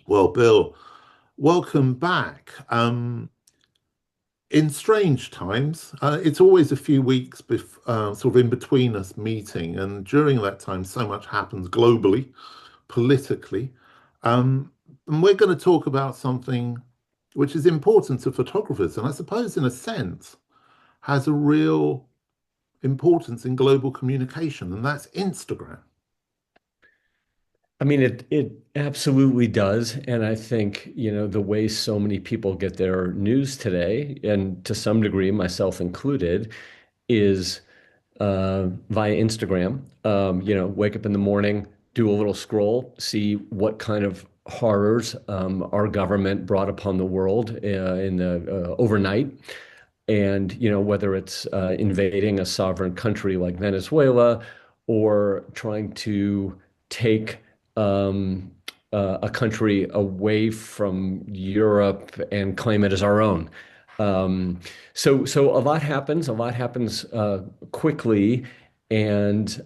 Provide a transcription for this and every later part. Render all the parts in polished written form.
Well, Bill, welcome back. In strange times, it's always a few weeks sort of in between us meeting, and during that time, so much happens globally, politically. And we're going to talk about something which is important to photographers, and I suppose, in a sense, has a real importance in global communication, and that's Instagram. I mean, it absolutely does. And I think, the way so many people get their news today, and to some degree, myself included, is via Instagram. Wake up in the morning, do a little scroll, see what kind of horrors our government brought upon the world in the overnight. And, whether it's invading a sovereign country like Venezuela or trying to take a country away from Europe and claim it as our own. Um, so a lot happens. A lot happens quickly, and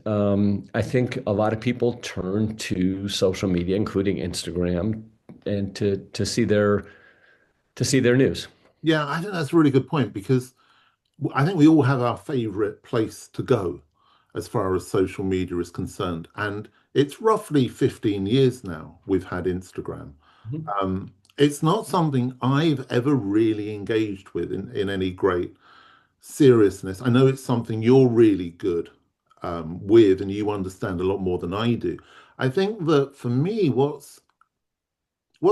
I think a lot of people turn to social media, including Instagram, and to see their news. Yeah, I think that's a really good point because I think we all have our favorite place to go as far as social media is concerned. And it's roughly 15 years now we've had Instagram. Mhm. It's not something I've ever really engaged with in any great seriousness. I know it's something you're really good with and you understand a lot more than I do. I think that for me, what's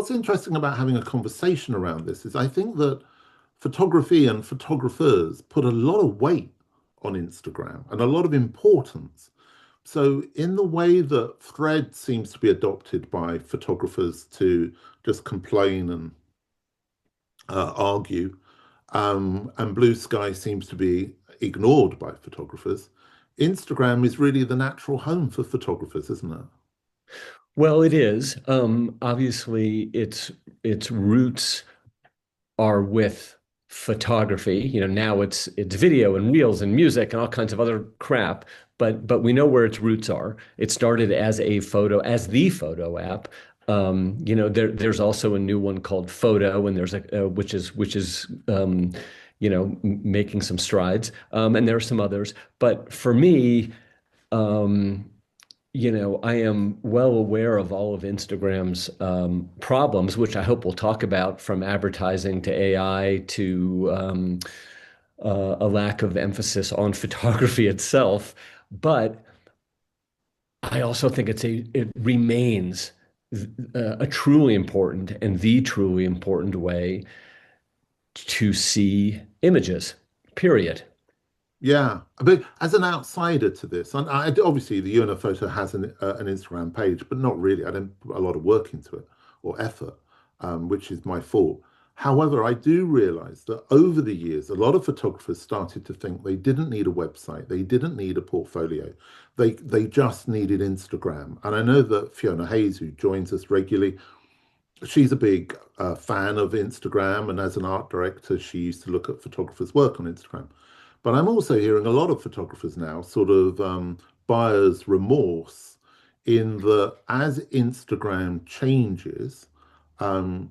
interesting about having a conversation around this is I think that photography and photographers put a lot of weight on Instagram and a lot of importance. So, in the way that Thread seems to be adopted by photographers to just complain and argue, and Blue Sky seems to be ignored by photographers, Instagram is really the natural home for photographers, isn't it? Well, it is. Obviously, its roots are with photography. Now it's video and reels and music and all kinds of other crap. But we know where its roots are. It started as the photo app. There's also a new one called Photo, and there's making some strides. And there are some others. But for me, um, I am well aware of all of Instagram's problems, which I hope we'll talk about, from advertising to AI to a lack of emphasis on photography itself. But I also think it remains a truly important and the truly important way to see images, period. Yeah, but as an outsider to this, and obviously the UnofPhoto has an Instagram page, but not really. I don't put a lot of work into it or effort, which is my fault. However, I do realize that over the years, a lot of photographers started to think they didn't need a website, they didn't need a portfolio, they just needed Instagram. And I know that Fiona Hayes, who joins us regularly, she's a big fan of Instagram, and as an art director, she used to look at photographers' work on Instagram. But I'm also hearing a lot of photographers now sort of buyer's remorse in that as Instagram changes, um,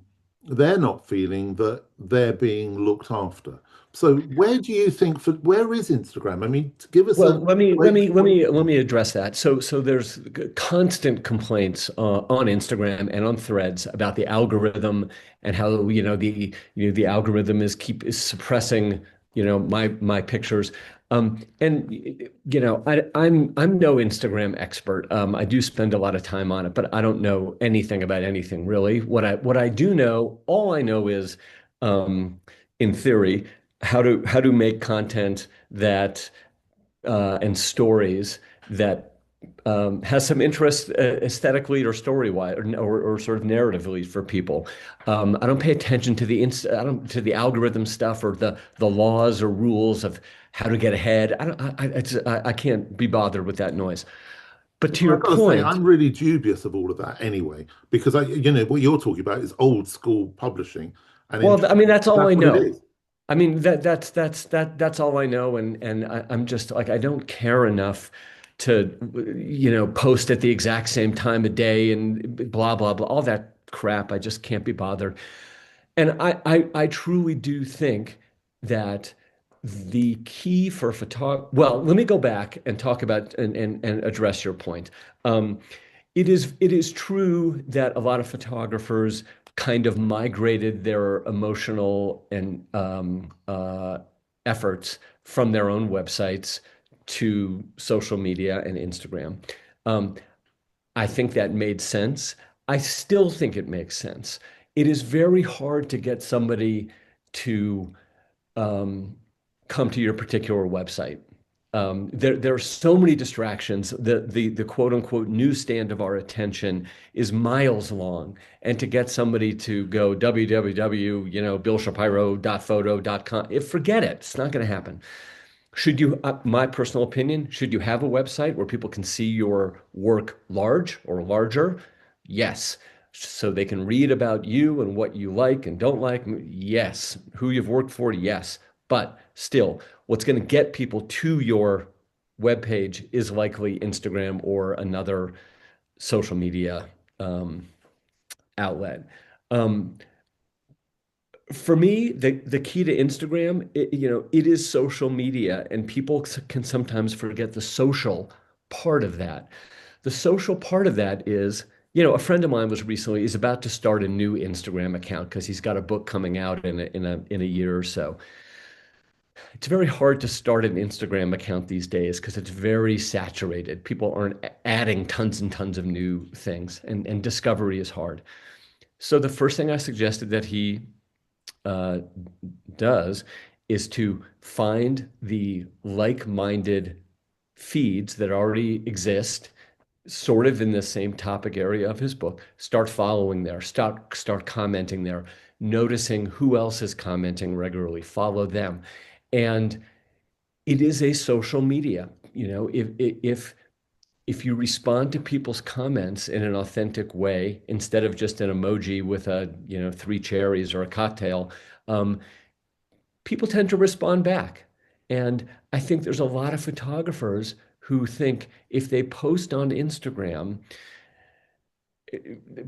they're not feeling that they're being looked after. So where is Instagram? I mean, to give us Well, a let me let great me let point. me let me address that. So there's constant complaints on Instagram and on Threads about the algorithm and how the algorithm is suppressing my pictures. And I'm no Instagram expert. I do spend a lot of time on it, but I don't know anything about anything really. What I do know, all I know is, in theory, how to make content that and stories that has some interest aesthetically or story-wise, or sort of narratively for people. I don't pay attention to I don't to the algorithm stuff or the laws or rules of how to get ahead. I don't I can't be bothered with that noise. But to Well, your I've got to say, point, I'm really dubious of all of that anyway, because what you're talking about is old school publishing, and in well, I mean, that's all that's I what it know. is. I mean, that's all I know, and I'm just like, I don't care enough post at the exact same time of day and blah, blah, blah, all that crap. I just can't be bothered. And I truly do think that the key for photography, well, let me go back and talk about and address your point. Um, it is true that a lot of photographers kind of migrated their emotional and efforts from their own websites to social media and Instagram. Um, I think that made sense. I still think it makes sense. It is very hard to get somebody to um, come to your particular website. There are so many distractions. The quote unquote newsstand of our attention is miles long. And to get somebody to go www, billshapiro.photo.com, forget it. It's not going to happen. Should you, my personal opinion, should you have a website where people can see your work large or larger? Yes. So they can read about you and what you like and don't like. Yes. Who you've worked for? Yes. But still, what's going to get people to your webpage is likely Instagram or another social media um, outlet. Um, for me, the key to Instagram, it is social media, and people can sometimes forget the social part of that. The social part of that is, a friend of mine is about to start a new Instagram account because he's got a book coming out in a year or so. It's very hard to start an Instagram account these days because it's very saturated. People aren't adding tons and tons of new things, and discovery is hard. So the first thing I suggested that he uh, does is to find the like-minded feeds that already exist, sort of in the same topic area of his book. Start following there, start commenting there, noticing who else is commenting regularly, follow them. And it is a social media. If you respond to people's comments in an authentic way, instead of just an emoji with three cherries or a cocktail, um, people tend to respond back. And I think there's a lot of photographers who think if they post on Instagram,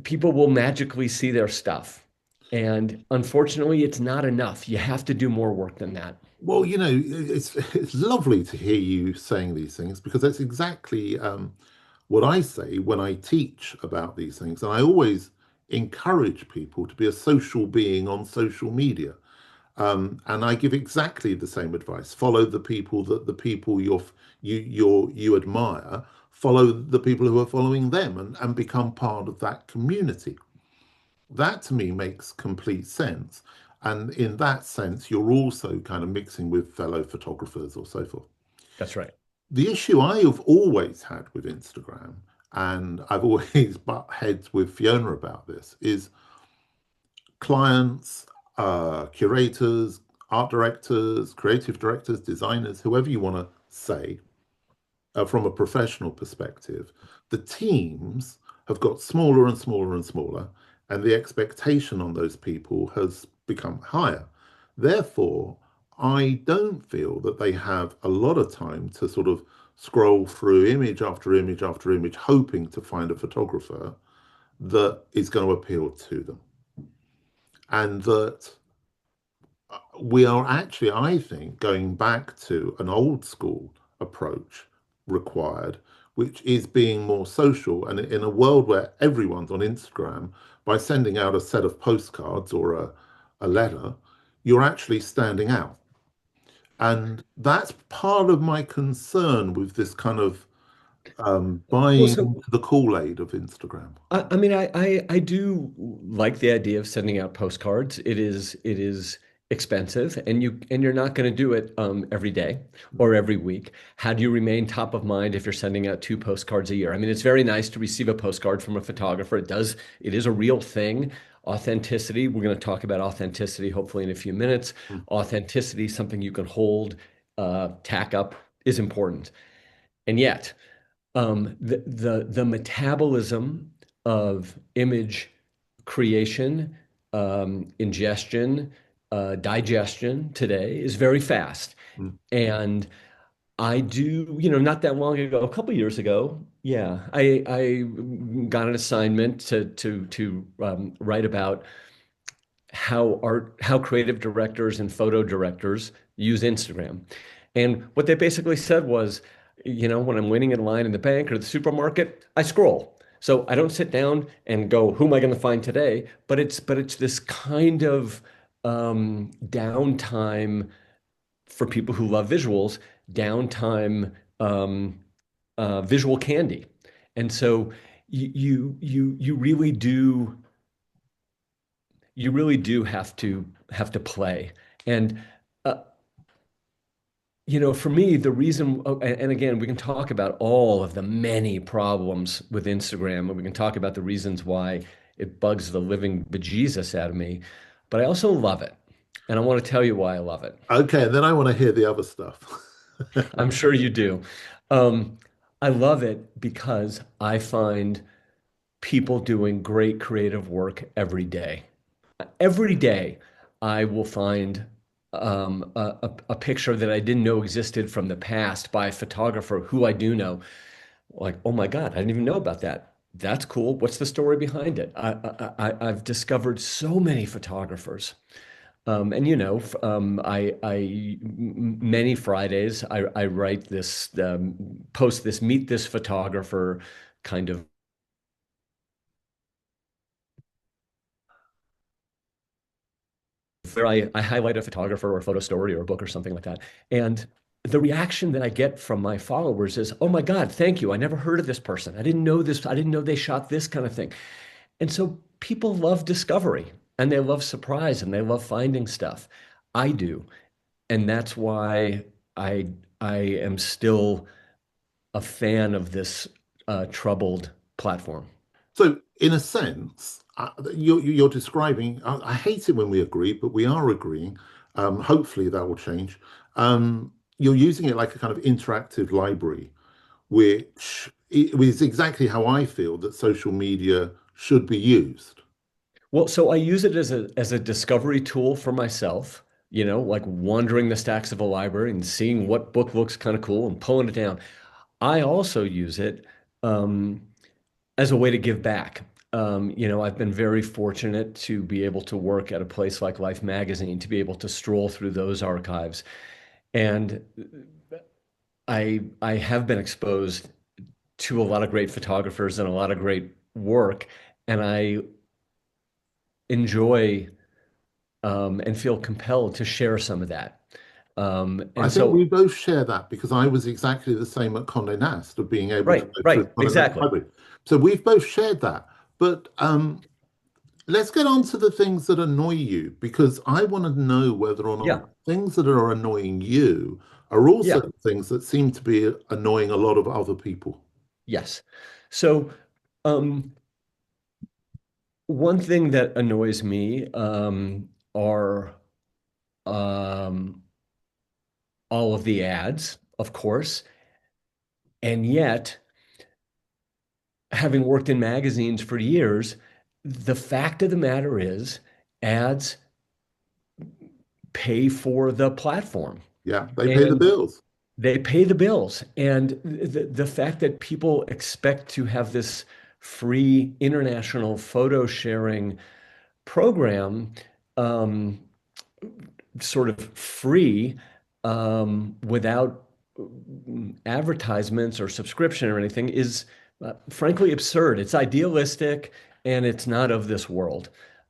people will magically see their stuff. And unfortunately, it's not enough. You have to do more work than that. Well, it's lovely to hear you saying these things because that's exactly what I say when I teach about these things. And I always encourage people to be a social being on social media. And I give exactly the same advice. Follow the people you admire. Follow the people who are following them, and become part of that community. That to me makes complete sense. And in that sense, you're also kind of mixing with fellow photographers or so forth. That's right. The issue I have always had with Instagram, and I've always butt heads with Fiona about this, is clients, curators, art directors, creative directors, designers, whoever you want to say, from a professional perspective, the teams have got smaller and smaller and smaller, and the expectation on those people has become higher. Therefore, I don't feel that they have a lot of time to sort of scroll through image after image after image, hoping to find a photographer that is going to appeal to them. And that we are actually, I think, going back to an old school approach required, which is being more social. And in a world where everyone's on Instagram, by sending out a set of postcards or a letter, you're actually standing out. And that's part of my concern with this kind of Well, buying so the Kool-Aid of Instagram. I mean, I do like the idea of sending out postcards. It is expensive, and you're not going to do it every day or every week. How do you remain top of mind if you're sending out two postcards a year? I mean, it's very nice to receive a postcard from a photographer. It is a real thing. Authenticity. We're going to talk about authenticity hopefully in a few minutes. Mm, Authenticity, something you can hold, tack up, is important. And yet, the metabolism of image creation, ingestion, digestion today is very fast. mm, And I do, not that long ago, a couple years ago, yeah, I got an assignment to write about how creative directors and photo directors use Instagram. And what they basically said was, when I'm waiting in line in the bank or the supermarket, I scroll. So I don't sit down and go, who am I going to find today? But it's this kind of downtime for people who love visuals, downtime visual candy. And so you really do have to play. And uh, for me, the reason, and again, we can talk about all of the many problems with Instagram, and we can talk about the reasons why it bugs the living bejesus out of me, but I also love it. And I want to tell you why I love it. Okay, and then I want to hear the other stuff. I'm sure you do. Um, I love it because I find people doing great creative work every day. Every day, I will find a picture that I didn't know existed from the past by a photographer who I do know. Like, oh my God, I didn't even know about that. That's cool. What's the story behind it? I've discovered so many photographers. And many Fridays I write this, post this, meet this photographer kind of where I highlight a photographer or a photo story or a book or something like that. And the reaction that I get from my followers is, oh my God, thank you. I never heard of this person. I didn't know this. I didn't know they shot this kind of thing. And so people love discovery and they love surprise and they love finding stuff. I do. And that's why I am still a fan of this troubled platform. So, in a sense, you're describing. I hate it when we agree, but we are agreeing. Hopefully, that will change. You're using it like a kind of interactive library, which is exactly how I feel that social media should be used. Well, so I use it as a discovery tool for myself, like wandering the stacks of a library and seeing what book looks kind of cool and pulling it down. I also use it um, as a way to give back. I've been very fortunate to be able to work at a place like Life Magazine, to be able to stroll through those archives. And I have been exposed to a lot of great photographers and a lot of great work, and I enjoy and feel compelled to share some of that. I And think we so, both share that because I was exactly the same at Condé Nast of being able to right, go through right, one of those exactly. libraries. So we've both shared that. But let's get on to the things that annoy you because I want to know whether or not Yeah, things that are annoying you are also yeah, the things that seem to be annoying a lot of other people. yes. So, um, one thing that annoys me are um, all of the ads, of course, and yet, having worked in magazines for years, the fact of the matter is, ads pay for the platform. Yeah, they pay the And bills. they pay the bills. And the fact that people expect to have this free international photo sharing program, um, sort of free, without advertisements or subscription or anything is frankly absurd. It's idealistic and it's not of this world.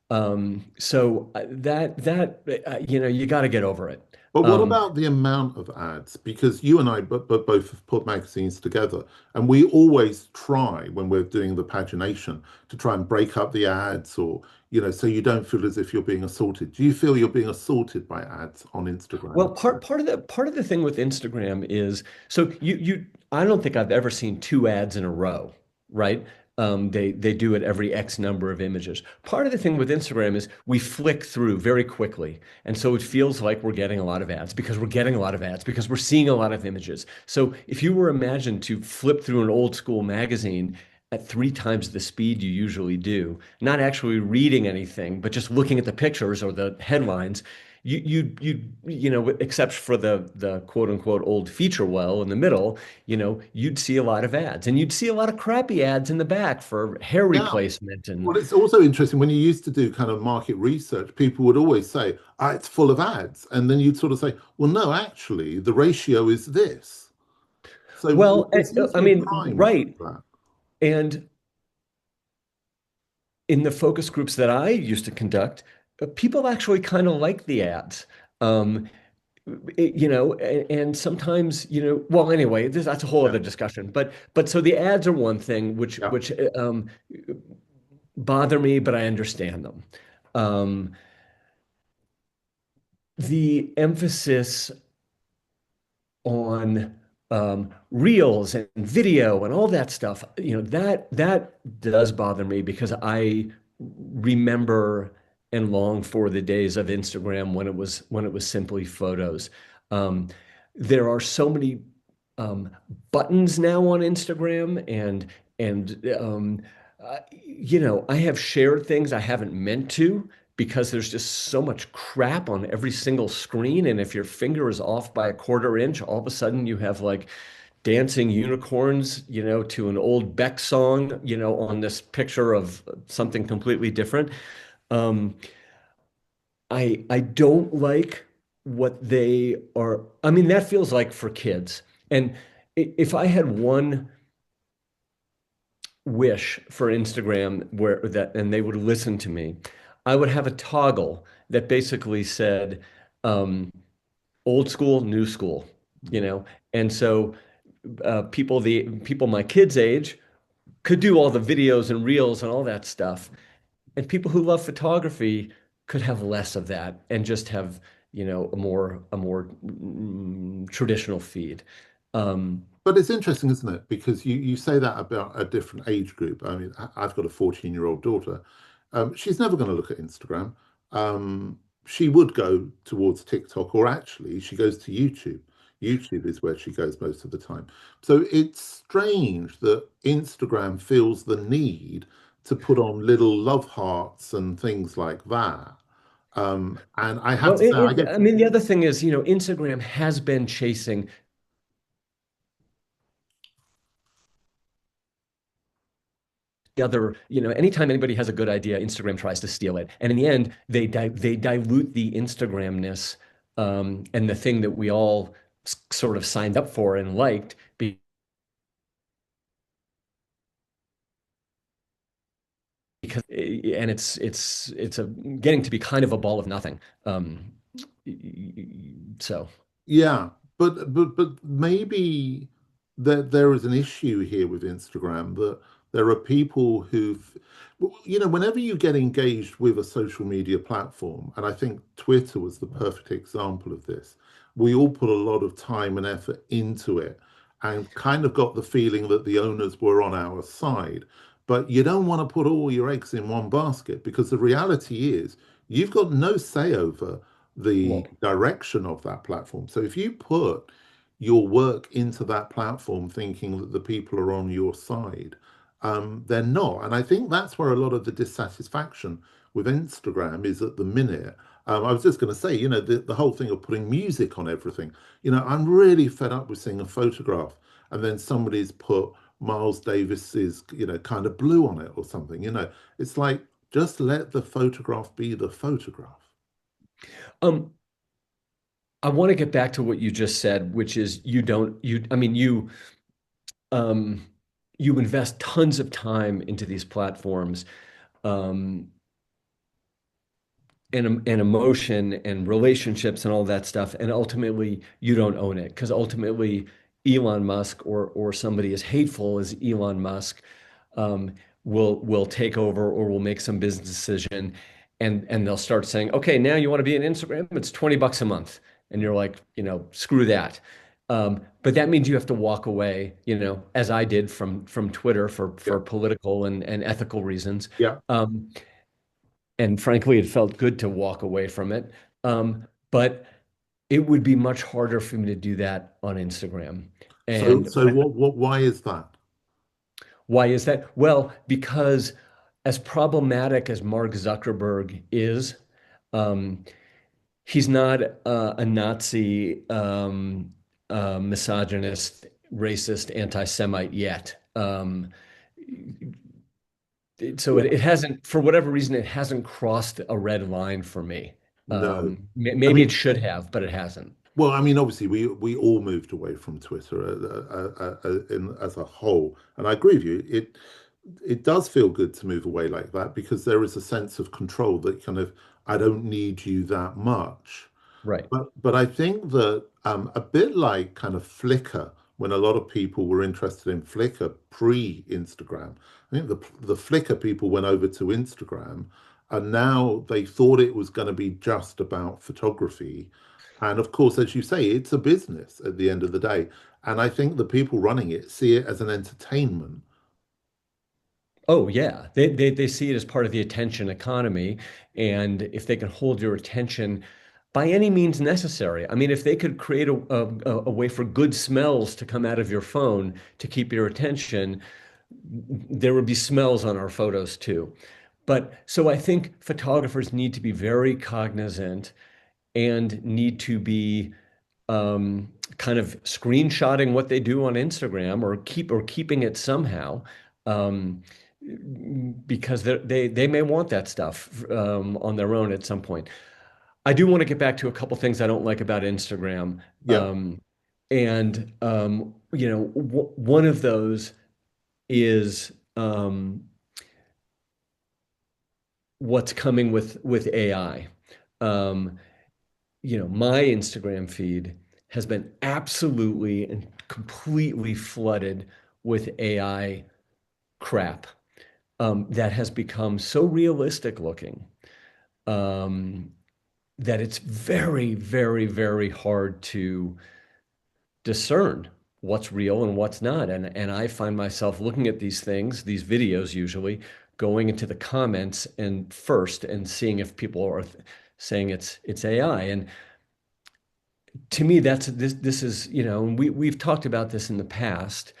You got to get over it. But what Um, about the amount of ads? Because you and I but both have put magazines together, and we always try when we're doing the pagination to try and break up the ads or, so you don't feel as if you're being assaulted. Do you feel you're being assaulted by ads on Instagram? Well, part of the thing with Instagram is so you I don't think I've ever seen two ads in a row, right? They do it every X number of images. Part of the thing with Instagram is we flick through very quickly, and so it feels like we're getting a lot of ads because we're getting a lot of ads because we're seeing a lot of images. So if you were imagined to flip through an old school magazine at three times the speed you usually do, not actually reading anything, but just looking at the pictures or the headlines, except for the quote unquote old feature well in the middle, you'd see a lot of ads, and you'd see a lot of crappy ads in the back for hair Yeah. replacement and Well, it's also interesting when you used to do kind of market research, people would always say, it's full of ads. And then you'd sort of say, well, no, actually, the ratio is this. So well, there seems to I be mean, primed right. for that. And in the focus groups that I used to conduct, people actually kind of like the ads. Um, and sometimes, well, anyway, that's a whole Yeah. other discussion. But so the ads are one thing Yeah. which bother me, but I understand them. Um, the emphasis on reels and video and all that stuff, that does bother me because I remember and long for the days of Instagram when it was simply photos. Um, there are so many um, buttons now on Instagram, and I have shared things I haven't meant to because there's just so much crap on every single screen. And if your finger is off by a quarter inch, all of a sudden you have like dancing unicorns, to an old Beck song, on this picture of something completely different. Um, I don't like what they are. I mean, that feels like for kids. And if I had one wish for Instagram and they would listen to me, I would have a toggle that basically said um, old school, new school, you know. And so people my kids' age could do all the videos and reels and all that stuff, and people who love photography could have less of that and just have a more traditional feed. Um, But it's interesting, isn't it? Because you say that about a different age group. I mean, I've got a 14-year-old daughter. She's never going to look at Instagram. She would go towards TikTok, or actually, she goes to YouTube. YouTube is where she goes most of the time. So it's strange that Instagram feels the need to put on little love hearts and things like that. And I have well, to say, I get I mean, the other thing is, Instagram has been chasing the other, anytime anybody has a good idea, Instagram tries to steal it. And in the end, they dilute the Instagramness and the thing that we all sort of signed up for and liked because and it's getting to be kind of a ball of nothing. So Yeah, but maybe there is an issue here with Instagram that there are people who've, whenever you get engaged with a social media platform, and I think Twitter was the perfect example of this, we all put a lot of time and effort into it and kind of got the feeling that the owners were on our side. But you don't want to put all your eggs in one basket because the reality is you've got no say over the well, direction of that platform. So if you put your work into that platform thinking that the people are on your side, they're not. And I think that's where a lot of the dissatisfaction with Instagram is at the minute. I was just going to say, the whole thing of putting music on everything. I'm really fed up with seeing a photograph and then somebody's put Miles Davis's, kind of blue on it or something. It's like just let the photograph be the photograph. um, I want to get back to what you just said, which is I mean, um, you invest tons of time into these platforms. Um, and emotion and relationships and all that stuff, and ultimately you don't own it because ultimately Elon Musk or somebody as hateful as Elon Musk um, will take over or will make some business decision, and they'll start saying, okay, now you want to be on Instagram, it's $20 a month, and you're like, screw that. But that means you have to walk away, as I did from Twitter Yeah. for political and ethical reasons. Yeah. Um, and frankly, it felt good to walk away from it. But it would be much harder for me to do that on Instagram. So, And so why is that? why is that? Well, because as problematic as Mark Zuckerberg is, um, he's not a Nazi, misogynist, racist, anti-Semite yet. So Yeah. it hasn't, for whatever reason, it hasn't crossed a red line for me. No. I Maybe it mean, should have, but it hasn't. well, I mean, obviously, we all moved away from Twitter as a whole, and I agree with you. It does feel good to move away like that because there is a sense of control that kind of I don't need you that much. Right. But I think that a bit like kind of Flickr, when a lot of people were interested in Flickr pre-Instagram, I think the Flickr people went over to Instagram, and now they thought it was going to be just about photography. And of course, as you say, it's a business at the end of the day. And I think the people running it see it as an entertainment. Oh yeah, they see it as part of the attention economy, and if they can hold your attention by any means necessary. I mean, if they could create a way for good smells to come out of your phone to keep your attention, there would be smells on our photos too. But so I think photographers need to be very cognizant and need to be kind of screenshotting what they do on Instagram or keeping it somehow. Um, because they may want that stuff on their own at some point. I do want to get back to a couple things I don't like about Instagram. Yeah. One of those is what's coming with AI. Um, my Instagram feed has been absolutely and completely flooded with AI crap that has become so realistic looking um, that it's very, very, very hard to discern what's real and what's not. And I find myself looking at these things, these videos usually, going into the comments and first and seeing if people are saying it's AI. And to me, this is, and we've talked about this in the past.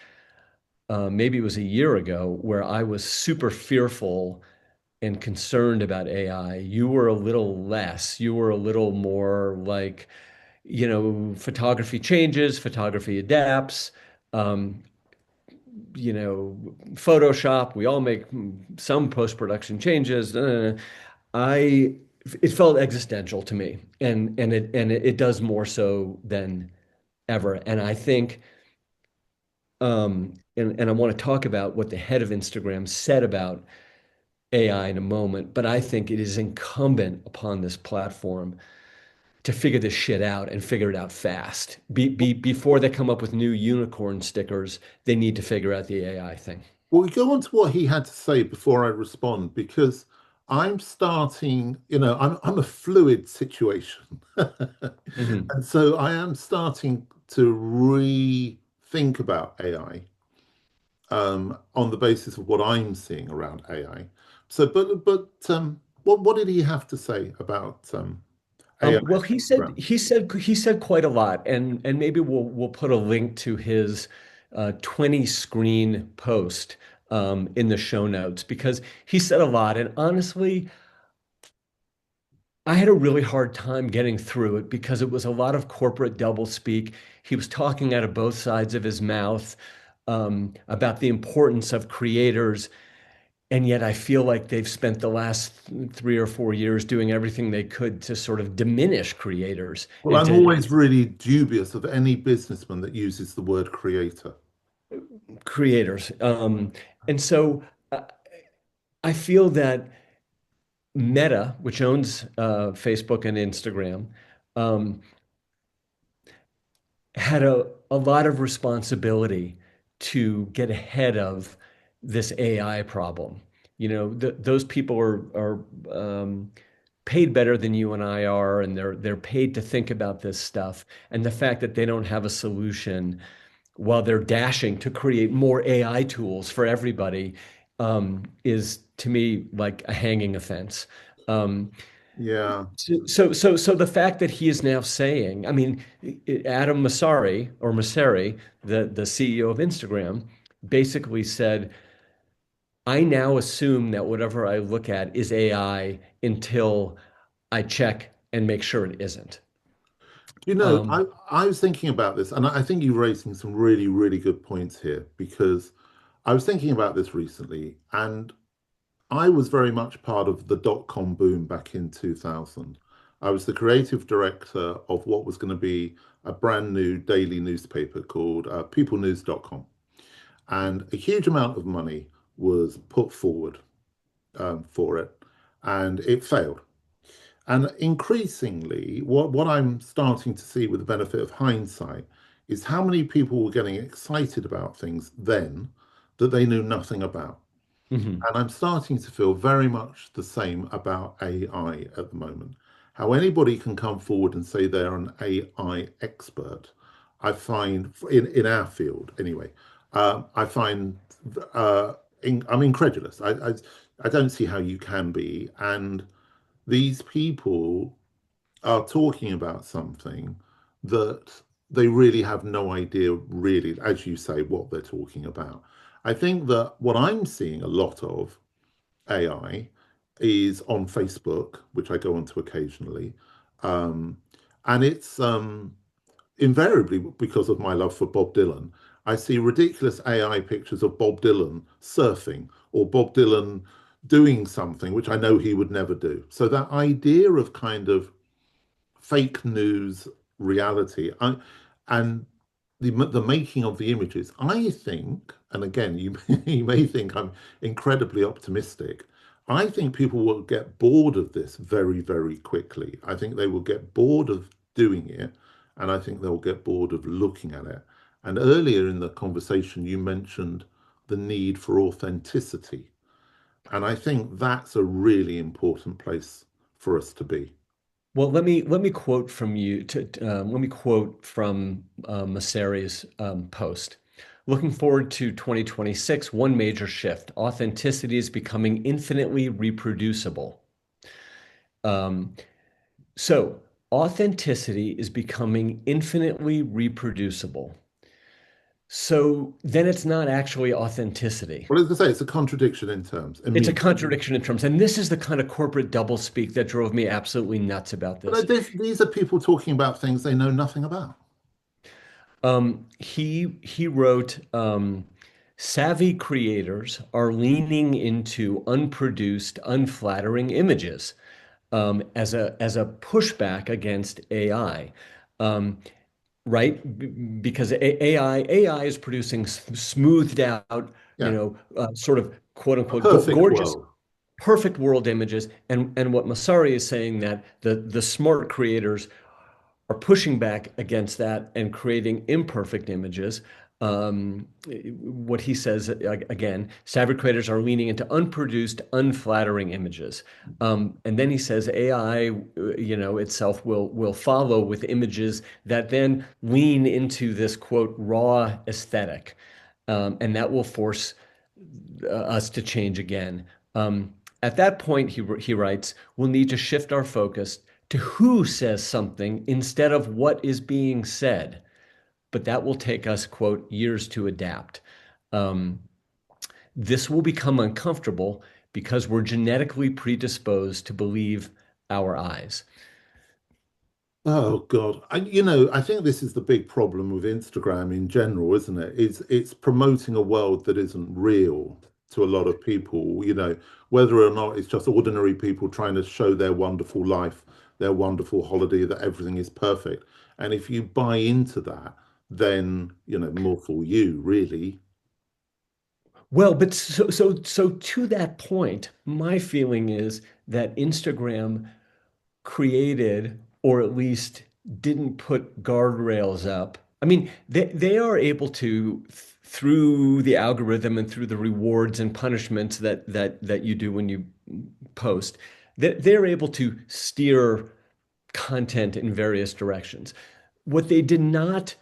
Maybe it was a year ago where I was super fearful and concerned about AI. You were a little less. You were a little more like, photography changes, photography adapts. Um, Photoshop, we all make some post-production changes. I it felt existential to me, and it does more so than ever. And I think, and I want to talk about what the head of Instagram said about AI in a moment, but I think it is incumbent upon this platform to figure this shit out and figure it out fast. Before they come up with new unicorn stickers, they need to figure out the AI thing. Well, we go on to what he had to say before I respond, because I'm starting, I'm a fluid situation. Mhm. And so I am starting to rethink about AI on the basis of what I'm seeing around AI. So, what did he have to say about AI Well, and Instagram? he said quite a lot, and maybe we'll put a link to his 20 screen post in the show notes because he said a lot, and honestly, I had a really hard time getting through it because it was a lot of corporate doublespeak. He was talking out of both sides of his mouth about the importance of creators. And yet I feel like they've spent the last 3 or 4 years doing everything they could to sort of diminish creators Well, and I'm to always really dubious of any businessman that uses the word creator. creators. And so I feel that Meta, which owns Facebook and Instagram, um, had a lot of responsibility to get ahead of this AI problem. Those people are paid better than you and I are, and they're paid to think about this stuff. And the fact that they don't have a solution while they're dashing to create more AI tools for everybody is to me like a hanging offense. Um, Yeah. so the fact that he is now saying, I mean, Adam Mosseri, the CEO of Instagram, basically said, I now assume that whatever I look at is AI until I check and make sure it isn't. You know, Um, I was thinking about this, and I think you're raising some really, really good points here because I was thinking about this recently, and I was very much part of the dot-com boom back in 2000. I was the creative director of what was going to be a brand new daily newspaper called peoplenews.com. And a huge amount of money was put forward for it, and it failed. And increasingly, what I'm starting to see with the benefit of hindsight is how many people were getting excited about things then that they knew nothing about. mhm. And I'm starting to feel very much the same about AI at the moment. How anybody can come forward and say they're an AI expert, I find in our field anyway, I find I'm incredulous. I don't see how you can be. And these people are talking about something that they really have no idea, really, as you say, what they're talking about. I think that what I'm seeing a lot of AI is on Facebook, which I go onto occasionally. Um, and it's invariably because of my love for Bob Dylan. I see ridiculous AI pictures of Bob Dylan surfing or Bob Dylan doing something which I know he would never do. So that idea of kind of fake news reality and the making of the images, I think, and again, you you may think I'm incredibly optimistic. I think people will get bored of this very, very quickly. I think they will get bored of doing it, and I think they'll get bored of looking at it. And earlier in the conversation, you mentioned the need for authenticity. And I think that's a really important place for us to be. Well, let me quote from you let me quote from Masseri's post. Looking forward to 2026, one major shift. Authenticity is becoming infinitely reproducible. Um, so authenticity is becoming infinitely reproducible. So then it's not actually authenticity. Well, as I say, it's a contradiction in terms It's a immediately. contradiction in terms. And this is the kind of corporate doublespeak that drove me absolutely nuts about But this. these are people talking about things they know nothing about. He wrote, savvy creators are leaning into unproduced, unflattering images as a pushback against AI. Um, right? Because AI is producing smoothed out, Yeah, sort of quote a unquote perfect gorgeous, world. perfect world images. And what Masari is saying that the smart creators are pushing back against that and creating imperfect images. What he says again, savvy creators are leaning into unproduced, unflattering images. And then he says AI, itself will follow with images that then lean into this quote raw aesthetic, and that will force us to change again. At that point, he writes, we'll need to shift our focus to who says something instead of what is being said. But that will take us, quote, years to adapt. Um, this will become uncomfortable because we're genetically predisposed to believe our eyes. Oh God, I think this is the big problem with Instagram in general, isn't it? It's promoting a world that isn't real to a lot of people, whether or not it's just ordinary people trying to show their wonderful life, their wonderful holiday, that everything is perfect. And if you buy into that, then, more for you, really. Well, but so to that point, my feeling is that Instagram created, or at least didn't put guardrails up. I mean, they are able to, through the algorithm and through the rewards and punishments that you do when you post, that they're able to steer content in various directions. What they did not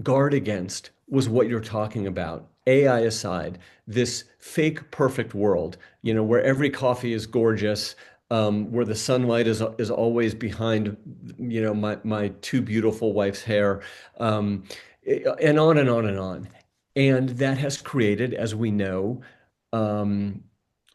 guard against was what you're talking about. AI aside, this fake perfect world, where every coffee is gorgeous, where the sunlight is always behind, my too beautiful wife's hair, um, and on and on and on. And that has created, as we know, um,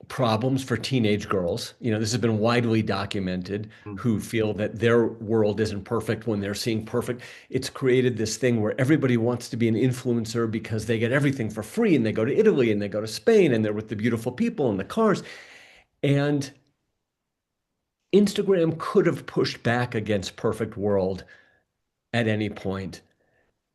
problems for teenage girls. This has been widely documented, Mm. who feel that their world isn't perfect when they're seeing perfect. It's created this thing where everybody wants to be an influencer because they get everything for free and they go to Italy and they go to Spain and they're with the beautiful people and the cars. And Instagram could have pushed back against perfect world at any point,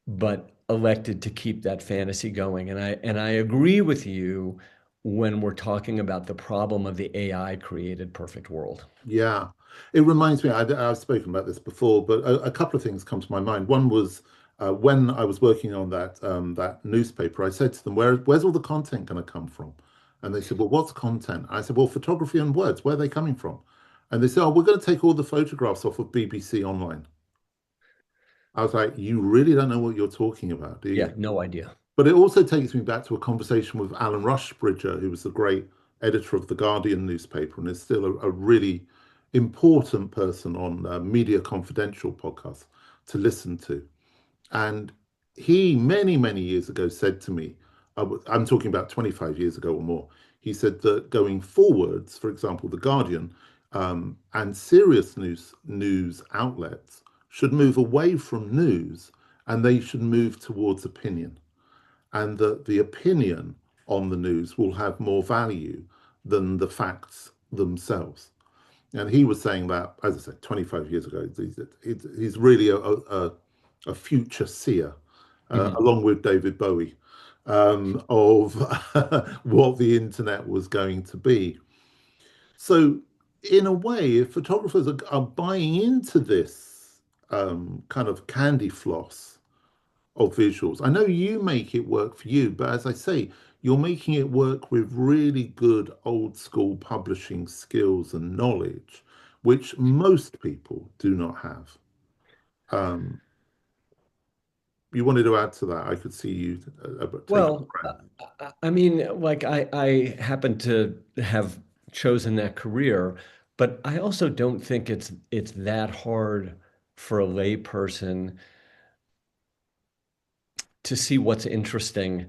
but elected to keep that fantasy going. And I agree with you when we're talking about the problem of the AI created perfect world. Yeah, it reminds me, I've spoken about this before, but a couple of things come to my mind. One was when I was working on that newspaper, I said to them, where's all the content going to come from? And they said, well, what's content? I said, well, photography and words, where are they coming from? And they said, oh, we're going to take all the photographs off of BBC Online. I was like, you really don't know what you're talking about, do Yeah, you? no idea. But it also takes me back to a conversation with Alan Rushbridger, who was the great editor of the Guardian newspaper and is still a really important person on Media Confidential podcast to listen to. And he, many, many years ago, said to me, I'm talking about 25 years ago or more, he said that going forwards, for example, The Guardian and serious news outlets should move away from news and they should move towards opinion. And that the opinion on the news will have more value than the facts themselves. And he was saying that, as I said, 25 years ago. He's really a future seer, Mhm. along with David Bowie, of what the internet was going to be. So, in a way, if photographers are buying into this kind of candy floss of visuals, I know you make it work for you, but as I say, you're making it work with really good old school publishing skills and knowledge, which most people do not have. Um, you wanted to add to that? I could see you taking Well, a brand. I mean, like I happen to have chosen that career, but I also don't think it's that hard for a layperson to see what's interesting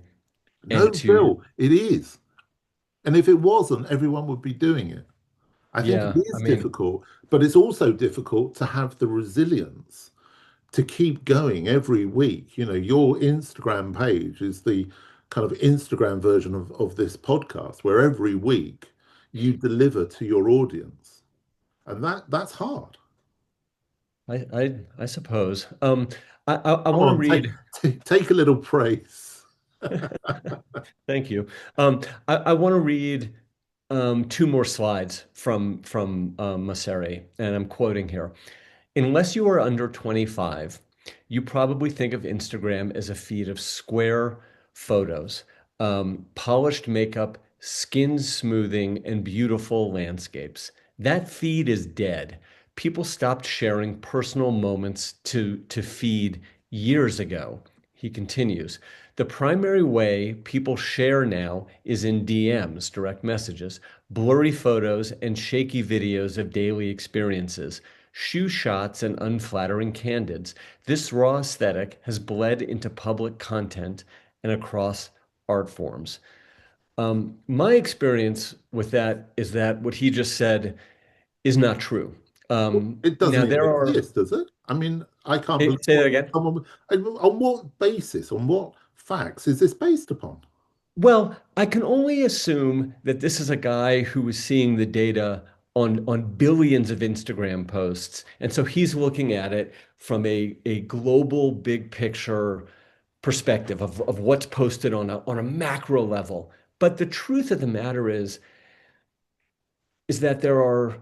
No, and to, Bill, it is. And if it wasn't, everyone would be doing it. I think it yeah, I is mean, difficult, but it's also difficult to have the resilience to keep going every week. You know, your Instagram page is the kind of Instagram version of this podcast, where every week you deliver to your audience. And that's hard. I suppose. I Come want to on, take read. take a little praise. Thank you. I want to read two more slides from Masseri, and I'm quoting here. Unless you are under 25, you probably think of Instagram as a feed of square photos, polished makeup, skin smoothing, and beautiful landscapes. That feed is dead. People stopped sharing personal moments to feed years ago. He continues. The primary way people share now is in DMs, direct messages, blurry photos, and shaky videos of daily experiences, shoe shots, and unflattering candids. This raw aesthetic has bled into public content and across art forms. My experience with that is that what he just said is not true. It doesn't Now, even there are, exist, does it? I mean, I can't believe say that again. someone, on what basis, on what facts is this based upon? Well, I can only assume that this is a guy who was seeing the data on billions of Instagram posts. And so he's looking at it from a global big picture perspective of what's posted on a macro level. But the truth of the matter is that there are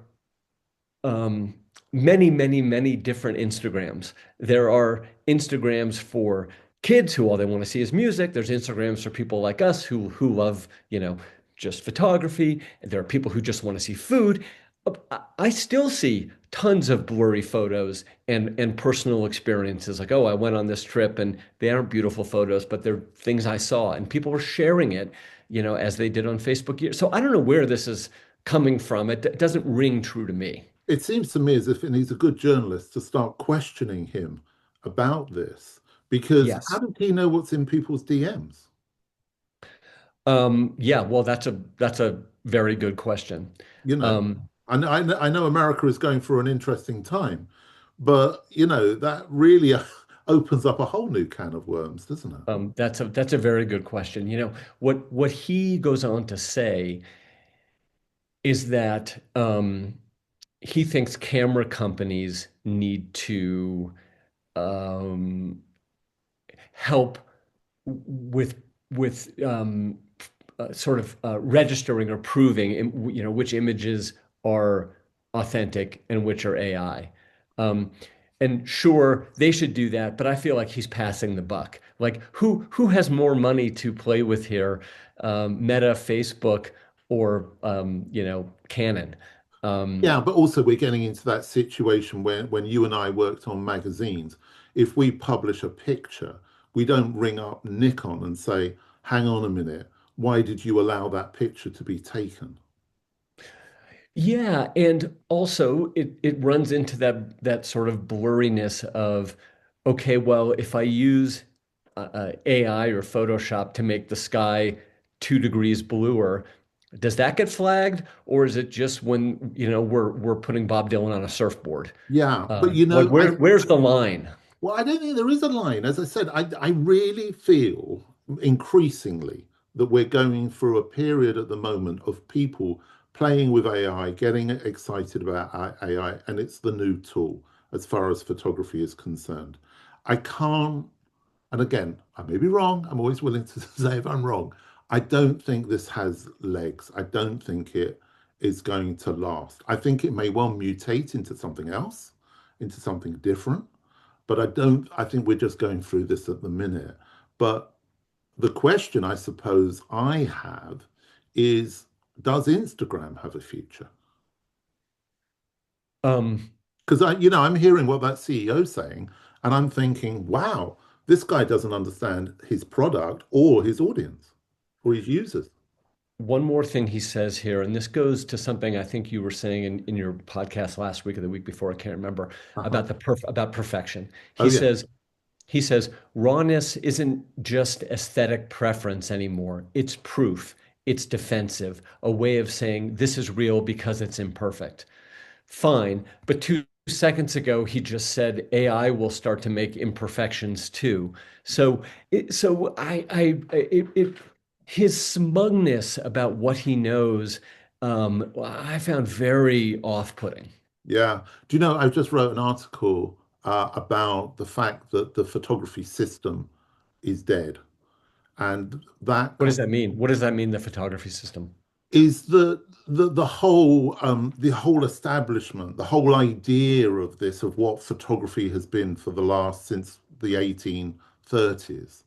um, many, many, many different Instagrams. There are Instagrams for kids who all they want to see is music. There's Instagrams for people like us who love, just photography. There are people who just want to see food. I still see tons of blurry photos and personal experiences. Like, oh, I went on this trip and they aren't beautiful photos, but they're things I saw, and people are sharing it, as they did on Facebook. So I don't know where this is coming from. It doesn't ring true to me. It seems to me as if, and he's a good journalist, to start questioning him about this, because how Yes. did he know what's in people's DMs? Yeah, well, that's a very good question. You know, Um, I know America is going through an interesting time, but that really opens up a whole new can of worms, doesn't it? that's a very good question. What he goes on to say is that he thinks camera companies need to um, help with sort of registering or proving, which images are authentic and which are AI. Um, and sure, they should do that, but I feel like he's passing the buck. Like, who has more money to play with here, Meta, Facebook, or Canon? Um, Yeah, but also we're getting into that situation where when you and I worked on magazines, if we publish a picture, we don't ring up Nikon and say, hang on a minute, why did you allow that picture to be taken? Yeah, and also it runs into that sort of blurriness of, okay, well, if I use AI or Photoshop to make the sky 2 degrees bluer, does that get flagged, or is it just when we're putting Bob Dylan on a surfboard? Yeah, but Like where's the line? well, I don't think there is a line. As I said, I really feel increasingly that we're going through a period at the moment of people playing with AI, getting excited about AI, and it's the new tool as far as photography is concerned. I can't, and again, I may be wrong. I'm always willing to say if I'm wrong. I don't think this has legs. I don't think it is going to last. I think it may well mutate into something else, into something different, but I think we're just going through this at the minute. But the question I suppose I have is, does Instagram have a future? Um, Because I'm hearing what that CEO is saying, and I'm thinking, wow, this guy doesn't understand his product or his audience or his users. One more thing he says here, and this goes to something I think you were saying in your podcast last week or the week before, I can't remember, Uh-huh. about about perfection. Oh He yeah, says he says rawness isn't just aesthetic preference anymore. It's proof. It's defensive, a way of saying this is real because it's imperfect. Fine, but 2 seconds ago he just said AI will start to make imperfections too. So, so his smugness about what he knows, I found very off-putting. yeah. Do you know, I just wrote an article about the fact that the photography system is dead. And that What does that mean? What does that mean, the photography system? is the whole establishment, the whole idea of this, of what photography has been for the last since the 1830s,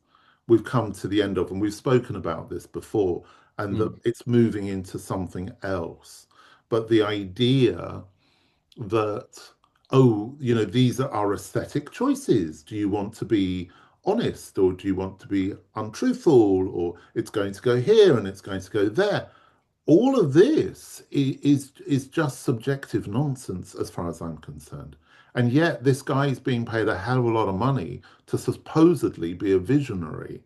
we've come to the end of, and we've spoken about this before, and that Mm. it's moving into something else. But the idea that, oh, these are our aesthetic choices. Do you want to be honest, or do you want to be untruthful, or it's going to go here and it's going to go there? All of this is just subjective nonsense as far as I'm concerned. And yet this guy is being paid a hell of a lot of money to supposedly be a visionary.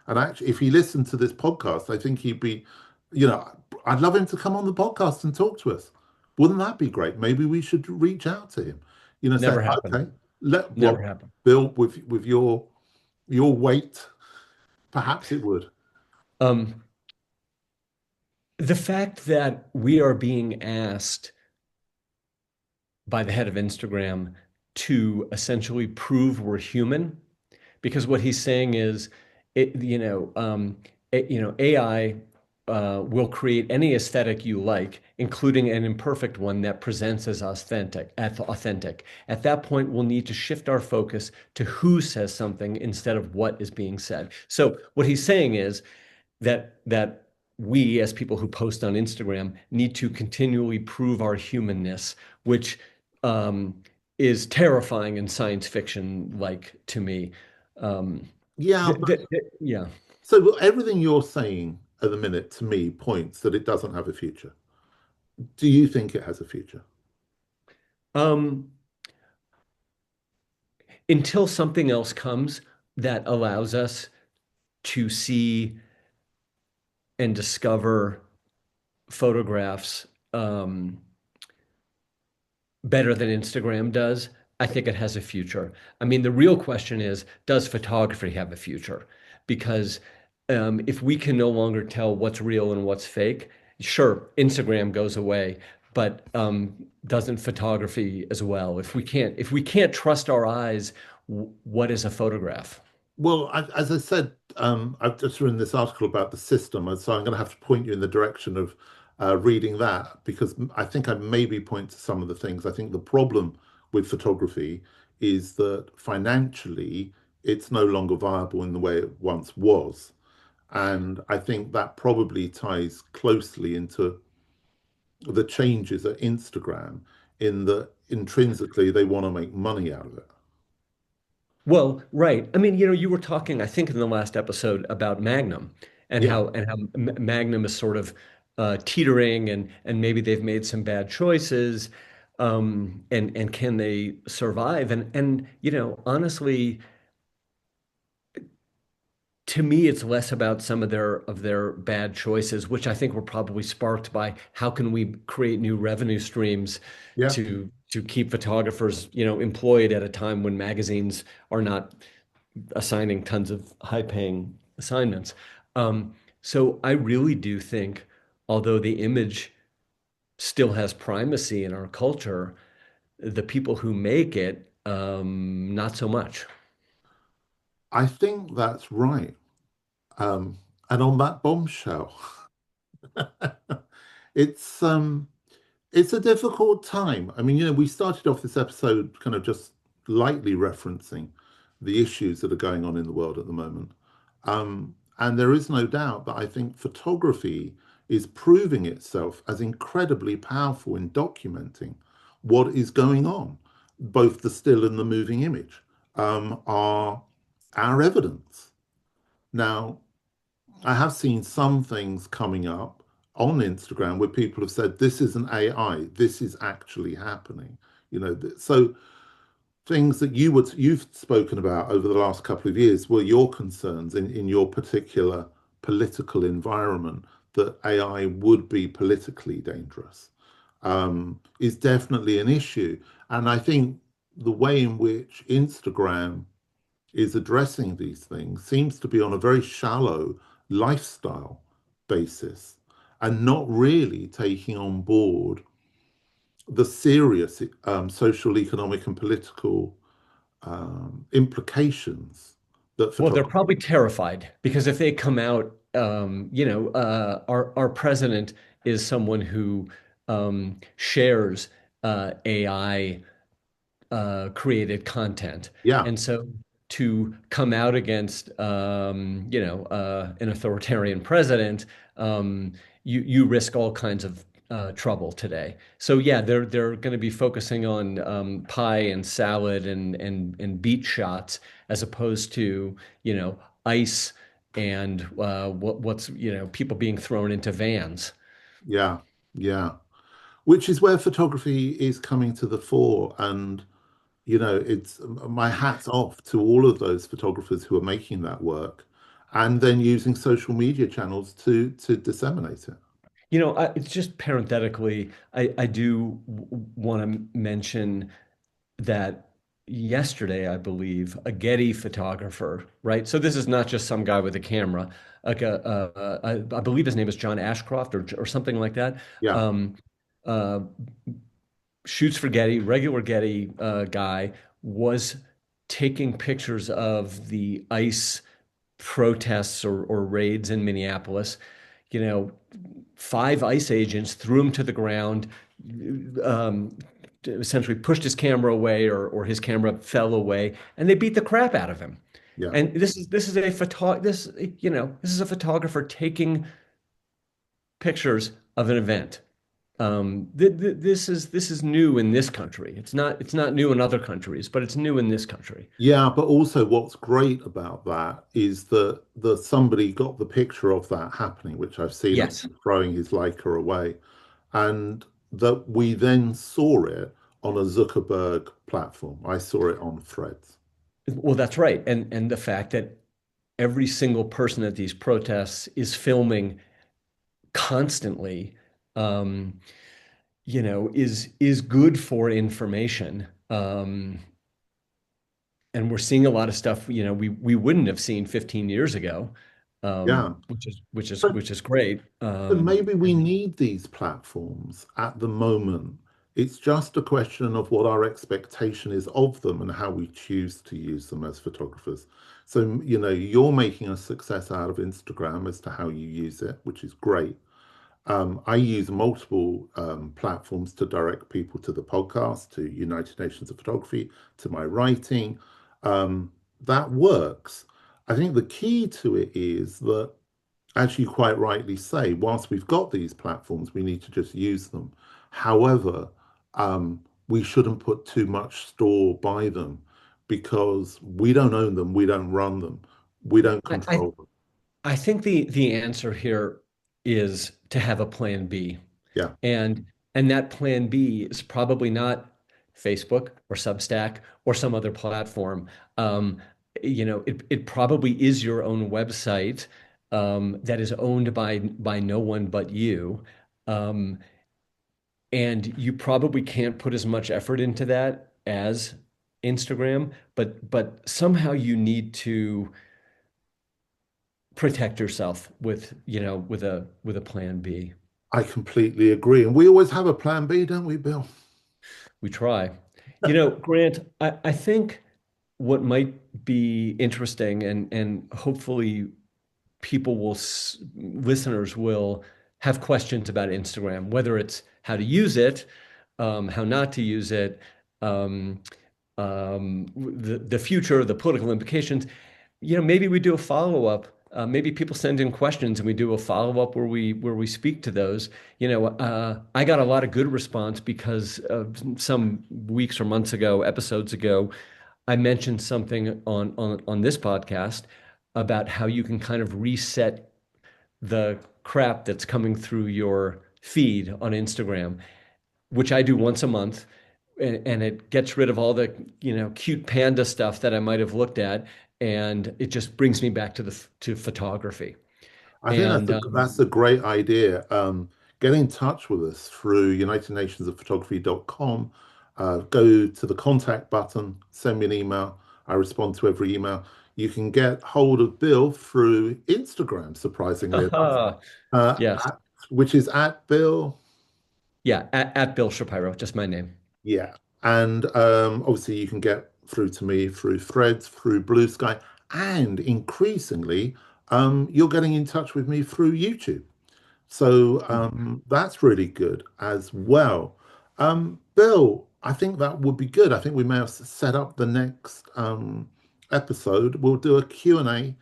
And actually, if he listened to this podcast, I think he'd be, you know, I'd love him to come on the podcast and talk to us. Wouldn't that be great? Maybe we should reach out to him. Say, Never happened. okay, let Never what happened. Bill, with your weight, perhaps it would. Um, the fact that we are being asked by the head of Instagram to essentially prove we're human, because what he's saying is, AI will create any aesthetic you like, including an imperfect one that presents as authentic. At that point, we'll need to shift our focus to who says something instead of what is being said. So what he's saying is that we, as people who post on Instagram, need to continually prove our humanness, which um, is terrifying and science fiction like to me. Um, Yeah, but yeah. so everything you're saying at the minute to me points that it doesn't have a future. Do you think it has a future? Um, until something else comes that allows us to see and discover photographs um, better than Instagram does, I think it has a future. I mean, the real question is, does photography have a future? Because if we can no longer tell what's real and what's fake, sure, Instagram goes away, but doesn't photography as well? If we can't trust our eyes, what is a photograph? Well, as I said, I've just written this article about the system, and so I'm going to have to point you in the direction of reading that because I think I maybe point to some of the things. I think the problem with photography is that financially it's no longer viable in the way it once was. And I think that probably ties closely into the changes at Instagram in that intrinsically they want to make money out of it. Well, right. I mean, you were talking, I think, in the last episode about Magnum Yeah. and how Magnum is sort of teetering and maybe they've made some bad choices, and can they survive? And honestly, to me, it's less about some of their bad choices, which I think were probably sparked by how can we create new revenue streams Yeah. to keep photographers, employed at a time when magazines are not assigning tons of high-paying assignments. So I really do think, although the image still has primacy in our culture, the people who make it, not so much. I think that's right. And on that bombshell, it's um it's a difficult time. I mean, we started off this episode kind of just lightly referencing the issues that are going on in the world at the moment. And there is no doubt that I think photography is proving itself as incredibly powerful in documenting what is going on. Both the still and the moving image are our evidence. Now, I have seen some things coming up on Instagram where people have said, this isn't AI, this is actually happening. So things that you've spoken about over the last couple of years were your concerns in your particular political environment that AI would be politically dangerous, is definitely an issue. And I think the way in which Instagram is addressing these things seems to be on a very shallow lifestyle basis and not really taking on board the serious social, economic, and political implications that Well, they're photography. probably terrified because if they come out, our president is someone who shares AI created content. Yeah, And so to come out against, an authoritarian president, you risk all kinds of trouble today. So yeah, they're going to be focusing on pie and salad and beach shots as opposed to, ice and what's, people being thrown into vans. yeah, yeah. Which is where photography is coming to the fore. And, it's my hat's off to all of those photographers who are making that work and then using social media channels to disseminate it. It's just parenthetically, I do want to mention that yesterday, I believe, a Getty photographer, right? So this is not just some guy with a camera. Like I believe his name is John Ashcroft or something like that. Yeah, Um, uh, Shoots for Getty, regular Getty guy, was taking pictures of the ICE protests or raids in Minneapolis. You know, five ICE agents threw him to the ground, um, essentially pushed his camera away or his camera fell away, and they beat the crap out of him. yeah. And this is a photographer taking pictures of an event. This is new in this country. It's not new in other countries, but it's new in this country. Yeah, but also what's great about that is that somebody got the picture of that happening, which I've seen of Yes. him throwing his Leica away, and that we then saw it on a Zuckerberg platform. I saw it on Threads. Well, that's right. And the fact that every single person at these protests is filming constantly um, is good for information. And we're seeing a lot of stuff, we wouldn't have seen 15 years ago, Yeah. which is great. But maybe we need these platforms at the moment. It's just a question of what our expectation is of them and how we choose to use them as photographers. So, you're making a success out of Instagram as to how you use it, which is great. I use multiple platforms to direct people to the podcast, to United Nations of Photography, to my writing. That works. I think the key to it is that, as you quite rightly say, whilst we've got these platforms, we need to just use them. However, we shouldn't put too much store by them because we don't own them, we don't run them, we don't I, I control them. I think the answer here is to have a plan B. Yeah, And and that plan B is probably not Facebook or Substack or some other platform. It probably is your own website, that is owned by no one but you. Um, and you probably can't put as much effort into that as Instagram, but somehow you need to protect yourself with a plan B. I completely agree. And we always have a plan B, don't we, Bill? We try. Grant, I think what might be interesting, and hopefully listeners will have questions about Instagram, whether it's how to use it, how not to use it, um, the future, the political implications. Maybe we do a follow-up. Maybe people send in questions and we do a follow-up where we speak to those. I got a lot of good response because some weeks or months ago, episodes ago, I mentioned something on this podcast about how you can kind of reset the crap that's coming through your feed on Instagram, which I do once a month. And it gets rid of all the, cute panda stuff that I might have looked at. And it just brings me back to photography. I think And that's a great idea. Get in touch with us through UnitedNationsOfPhotography.com. Go to the contact button, send me an email. I respond to every email. You can get hold of Bill through Instagram, surprisingly enough, yes, at, which is at Bill. yeah, at Bill Shapiro, just my name. Yeah. And obviously, you can get through to me through Threads, through Blue Sky, and increasingly, you're getting in touch with me through YouTube. So that's really good as well. Bill, I think that would be good. I think we may have set up the next episode. We'll do a Q&A.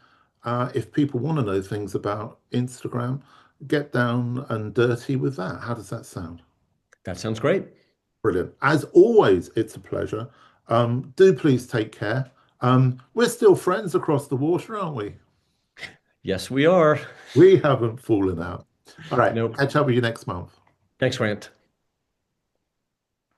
If people want to know things about Instagram, get down and dirty with that. How does that sound? That sounds great. Brilliant. As always, it's a pleasure. Do please take care. We're still friends across the water, aren't we? Yes, we are. We haven't fallen out. All right. Nope. Catch up with you next month. Thanks, Grant.